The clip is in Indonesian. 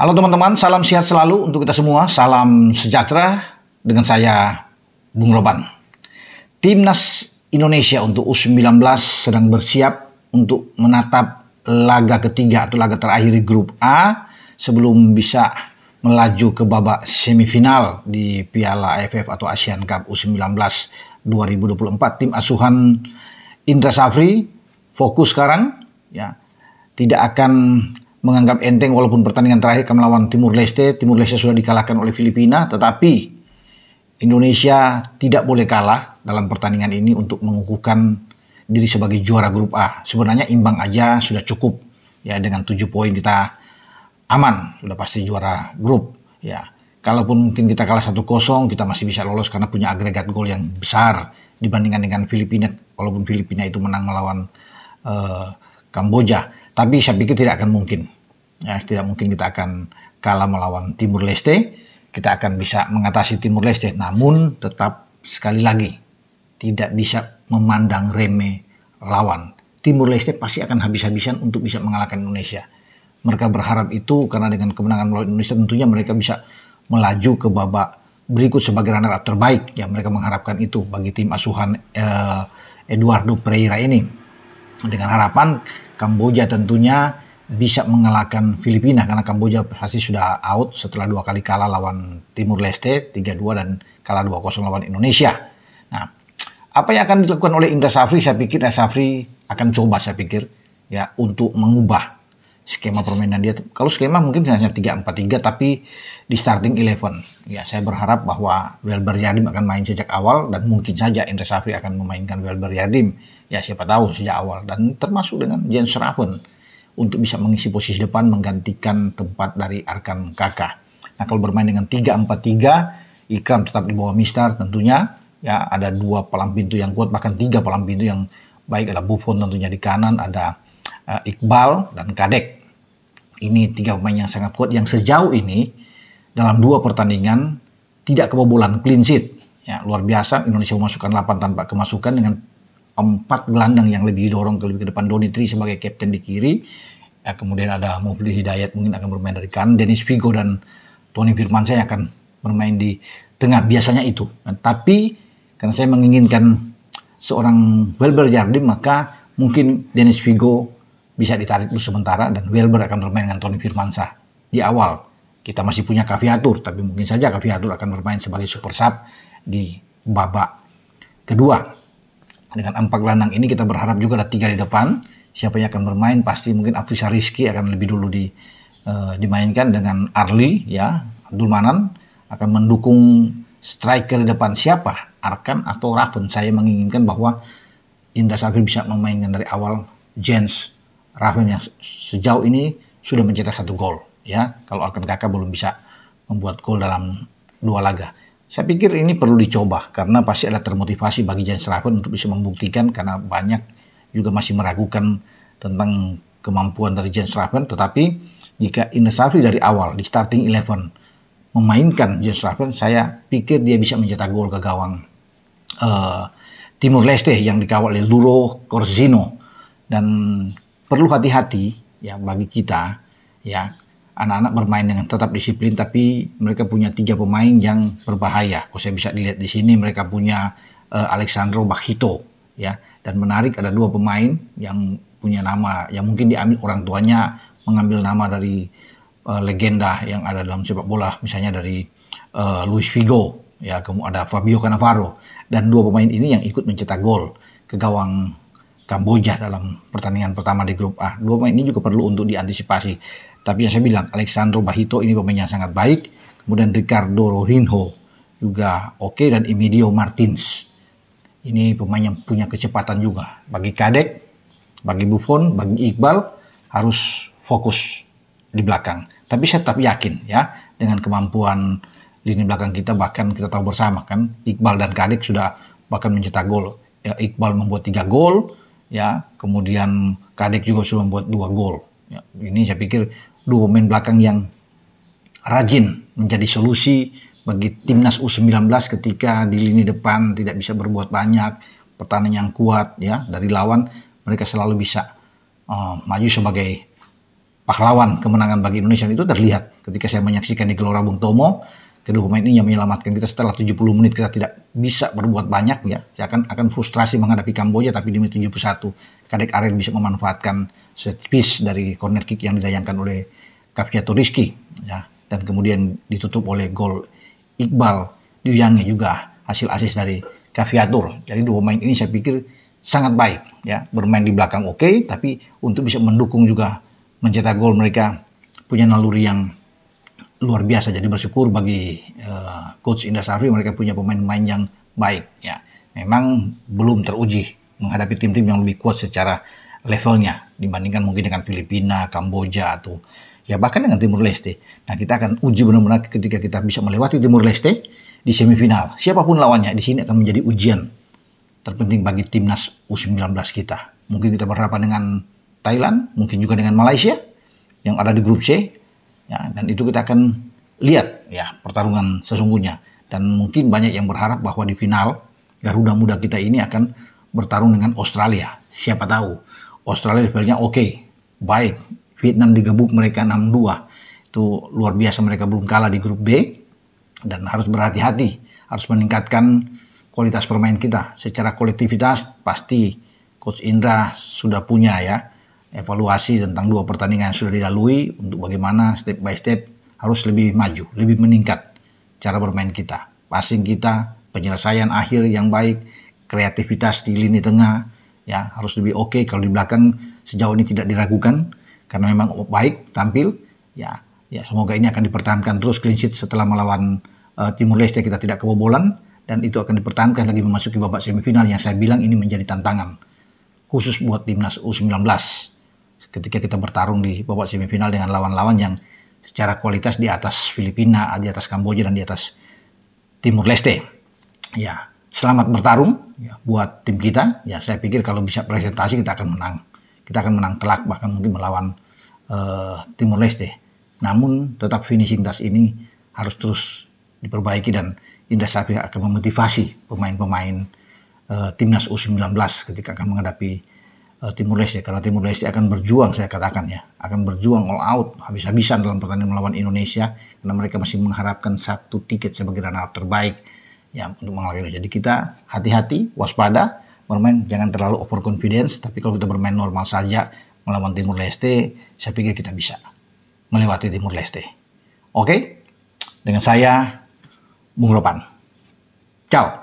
Halo teman-teman, salam sehat selalu untuk kita semua. Salam sejahtera dengan saya, Bung Roban. Timnas Indonesia untuk U19 sedang bersiap untuk menatap laga ketiga atau laga terakhir di grup A sebelum bisa melaju ke babak semifinal di Piala AFF atau Asian Cup U19 2024. Tim asuhan Indra Safri fokus sekarang, ya, tidak akan menganggap enteng walaupun pertandingan terakhir akan melawan Timur Leste. Timur Leste sudah dikalahkan oleh Filipina, tetapi Indonesia tidak boleh kalah dalam pertandingan ini untuk mengukuhkan diri sebagai juara grup A. Sebenarnya imbang aja sudah cukup, ya, dengan 7 poin kita aman, sudah pasti juara grup, ya. Kalaupun mungkin kita kalah 1-0, kita masih bisa lolos karena punya agregat gol yang besar dibandingkan dengan Filipina, walaupun Filipina itu menang melawan Kamboja. Tapi saya pikir tidak akan mungkin. Ya, tidak mungkin kita akan kalah melawan Timur Leste. Kita akan bisa mengatasi Timur Leste. Namun tetap sekali lagi tidak bisa memandang remeh lawan. Timur Leste pasti akan habis-habisan untuk bisa mengalahkan Indonesia. Mereka berharap itu karena dengan kemenangan melawan Indonesia tentunya mereka bisa melaju ke babak berikut sebagai runner-up terbaik. Ya, mereka mengharapkan itu bagi tim asuhan Eduardo Pereira ini. Dengan harapan Kamboja tentunya bisa mengalahkan Filipina karena Kamboja pasti sudah out setelah 2 kali kalah lawan Timur Leste 3-2 dan kalah 2-0 lawan Indonesia. Nah, apa yang akan dilakukan oleh Indra Safri? Saya pikir Indra Safri akan coba, saya pikir, ya, untuk mengubah skema permainan dia. Kalau skema mungkin hanya 3-4-3 tapi di starting 11. Ya, saya berharap bahwa Welber Yadim akan main sejak awal dan mungkin saja Indra Safri akan memainkan Welber Yadim. Ya, siapa tahu sejak awal, dan termasuk dengan Jens Raven untuk bisa mengisi posisi depan menggantikan tempat dari Arkan Kaka. Nah, kalau bermain dengan 3-4-3, Ikram tetap di bawah Mistar tentunya. Ya, ada 2 palang pintu yang kuat, bahkan 3 palang pintu yang baik. Ada Buffon tentunya di kanan, ada Iqbal dan Kadek. Ini 3 pemain yang sangat kuat yang sejauh ini dalam 2 pertandingan tidak kebobolan, clean sheet. Ya, luar biasa. Indonesia memasukkan 8 tanpa kemasukan dengan 4 gelandang yang lebih didorong ke depan. Doni Tri sebagai kapten di kiri. Ya, kemudian ada Mufli Hidayat mungkin akan bermain dari kanan. Dennis Figo dan Tony Firmansyah akan bermain di tengah biasanya itu. Nah, tapi karena saya menginginkan seorang Welber Jardim, maka mungkin Dennis Figo bisa ditarik dulu sementara dan Welber akan bermain dengan Tony Firmansyah di awal. Kita masih punya Caviatur, tapi mungkin saja Caviatur akan bermain sebagai super sub di babak kedua. Dengan 4 gelandang ini kita berharap juga ada 3 di depan. Siapa yang akan bermain? Pasti mungkin Afrizal Rizky akan lebih dulu dimainkan dengan Arli, ya. Abdul Manan akan mendukung striker di depan. Siapa? Arkan atau Raven? Saya menginginkan bahwa Indra Safri bisa memainkan dari awal Jens Raven yang sejauh ini sudah mencetak 1 gol, ya. Kalau Arkan Kakak belum bisa membuat gol dalam 2 laga. Saya pikir ini perlu dicoba karena pasti ada termotivasi bagi Jens Raven untuk bisa membuktikan, karena banyak juga masih meragukan tentang kemampuan dari Jens Raven. Tetapi jika Indra Safri dari awal di starting 11 memainkan Jens Raven, saya pikir dia bisa mencetak gol ke gawang Timur Leste yang dikawal oleh Luro Corzino. Dan perlu hati-hati, ya, bagi kita, ya, anak-anak bermain dengan tetap disiplin, tapi mereka punya 3 pemain yang berbahaya. Kalau saya bisa dilihat di sini, mereka punya Alexandro Bakhito, ya, dan menarik ada 2 pemain yang punya nama yang mungkin diambil orang tuanya, mengambil nama dari legenda yang ada dalam sepak bola, misalnya dari Luis Figo, ya, kemudian ada Fabio Cannavaro, dan 2 pemain ini yang ikut mencetak gol ke gawang Kamboja dalam pertandingan pertama di grup A. 2 pemain ini juga perlu untuk diantisipasi. Tapi yang saya bilang, Alexandro Bakhito ini pemain yang sangat baik. Kemudian Ricardo Rohinho juga oke, dan Emilio Martins. Ini pemain yang punya kecepatan juga. Bagi Kadek, bagi Buffon, bagi Iqbal harus fokus di belakang. Tapi saya tetap yakin, ya, dengan kemampuan lini belakang kita, bahkan kita tahu bersama kan Iqbal dan Kadek sudah bahkan mencetak gol. Ya, Iqbal membuat 3 gol, ya, kemudian Kadek juga sudah membuat 2 gol. Ya, ini saya pikir 2 pemain belakang yang rajin menjadi solusi bagi timnas U19 ketika di lini depan tidak bisa berbuat banyak, pertahanan yang kuat, ya, dari lawan, mereka selalu bisa maju sebagai pahlawan kemenangan bagi Indonesia itu terlihat ketika saya menyaksikan di Gelora Bung Tomo. Kedua pemain ini yang menyelamatkan kita setelah 70 menit kita tidak bisa berbuat banyak ya. Saya akan frustrasi menghadapi Kamboja, tapi di menit 71 Kadek Ariel bisa memanfaatkan set piece dari corner kick yang dilayangkan oleh Kaviato Rizky ya, dan kemudian ditutup oleh gol Iqbal Diuyangi juga hasil assist dari Kaviatur. Jadi dua pemain ini saya pikir sangat baik ya, bermain di belakang oke, tapi untuk bisa mendukung juga mencetak gol mereka punya naluri yang luar biasa. Jadi bersyukur bagi Coach Indra Safri, mereka punya pemain-pemain yang baik ya. Memang belum teruji menghadapi tim-tim yang lebih kuat secara levelnya dibandingkan mungkin dengan Filipina, Kamboja, atau ya bahkan dengan Timur Leste. Nah, kita akan uji benar-benar ketika kita bisa melewati Timur Leste di semifinal. Siapapun lawannya di sini akan menjadi ujian terpenting bagi timnas U19 kita. Mungkin kita berhadapan dengan Thailand, mungkin juga dengan Malaysia yang ada di grup C. Ya, dan itu kita akan lihat ya pertarungan sesungguhnya. Dan mungkin banyak yang berharap bahwa di final Garuda Muda kita ini akan bertarung dengan Australia. Siapa tahu Australia levelnya oke, baik. Vietnam digebuk mereka 6-2. Itu luar biasa, mereka belum kalah di grup B. Dan harus berhati-hati, harus meningkatkan kualitas permain kita. Secara kolektivitas pasti Coach Indra sudah punya ya evaluasi tentang 2 pertandingan yang sudah dilalui untuk bagaimana step by step harus lebih maju, lebih meningkat cara bermain kita. Passing kita, penyelesaian akhir yang baik, kreativitas di lini tengah ya harus lebih oke. Kalau di belakang sejauh ini tidak diragukan karena memang baik tampil ya semoga ini akan dipertahankan terus clean sheet setelah melawan Timur Leste, kita tidak kebobolan dan itu akan dipertahankan lagi memasuki babak semifinal yang saya bilang ini menjadi tantangan khusus buat timnas U19 ketika kita bertarung di babak semifinal dengan lawan-lawan yang secara kualitas di atas Filipina, di atas Kamboja, dan di atas Timur Leste. Ya, selamat bertarung ya, buat tim kita. Ya, saya pikir kalau bisa presentasi kita akan menang. Kita akan menang telak, bahkan mungkin melawan Timur Leste. Namun tetap finishing touch ini harus terus diperbaiki dan Indra Safri akan memotivasi pemain-pemain timnas U19 ketika akan menghadapi Timur Leste, karena Timur Leste akan berjuang, saya katakan ya, akan berjuang all out habis-habisan dalam pertandingan melawan Indonesia karena mereka masih mengharapkan 1 tiket sebagai runner terbaik ya untuk mengalahkan Indonesia. Jadi kita hati-hati, waspada, bermain jangan terlalu overconfidence, tapi kalau kita bermain normal saja melawan Timur Leste, saya pikir kita bisa melewati Timur Leste. Oke? Dengan saya Bung Ropan. Ciao.